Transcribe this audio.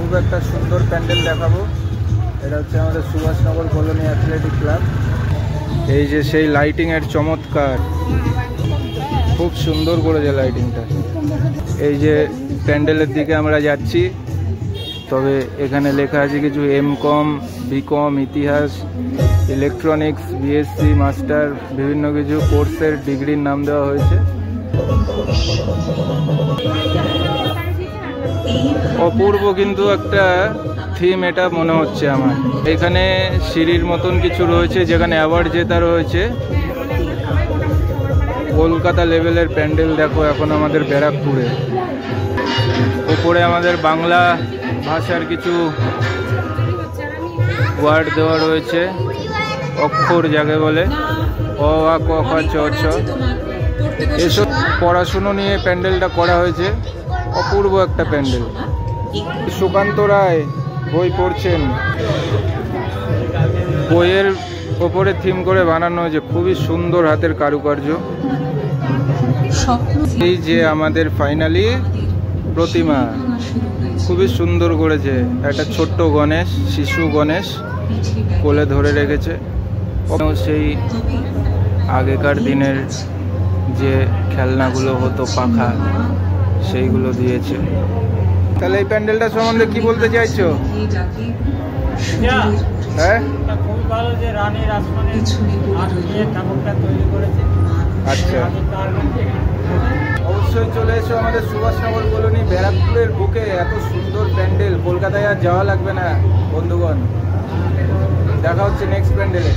খুব একটা সুন্দর প্যান্ডেল দেখাবো। এটা হচ্ছে আমাদের সুভাষনগর কলোনি অ্যাথলেটিক ক্লাব। এই যে সেই লাইটিংয়ের চমৎকার, খুব সুন্দর করেছে লাইটিংটা। এই যে প্যান্ডেলের দিকে আমরা যাচ্ছি, তবে এখানে লেখা আছে কিছু এমকম, বিকম, ইতিহাস, ইলেকট্রনিক্স, বিএসসি, মাস্টার, বিভিন্ন কিছু কোর্সের ডিগ্রির নাম দেওয়া হয়েছে। অপূর্ব কিন্তু একটা থিম এটা মনে হচ্ছে আমার। এখানে সিঁড়ির মতন কিছু রয়েছে যেখানে অ্যাওয়ার্ড জেতা রয়েছে। কলকাতা লেভেলের প্যান্ডেল দেখো এখন আমাদের ব্যারাকপুরে। উপরে আমাদের বাংলা ভাষার কিছু ওয়ার্ড দেওয়া রয়েছে, অক্ষর যাকে বলে, অ আ ক খ চ ছ। এসব পড়াশুনো নিয়ে প্যান্ডেলটা করা হয়েছে। অপূর্ব একটা প্যান্ডেল। সুকান্ত রায় বই পড়ছেন, বইয়ের ওপরে থিম করে বানানো হয়েছে, খুবই সুন্দর হাতের কারুকার্য। এই যে আমাদের ফাইনালি প্রতিমা, খুবই সুন্দর করেছে। একটা ছোট্ট গণেশ, শিশু গণেশ কোলে ধরে রেখেছে। সেই আগেকার দিনের যে খেলনাগুলো হতো পাখা, সেইগুলো দিয়েছে। তাহলে এই প্যান্ডেলটা সম্বন্ধে কি বলতে চাইছো? হ্যাঁ, খুবই ভালো যে রানী রাসমণির ঠাকুরটা তৈরি করেছে। আচ্ছা, অবশ্যই চলে এসো আমাদের সুভাষনগর কলোনি ব্যারাকপুরের বুকে। এত সুন্দর প্যান্ডেল, কলকাতায় আর যাওয়া লাগবে না বন্ধুগণ। দেখা হচ্ছে নেক্সট প্যান্ডেলে।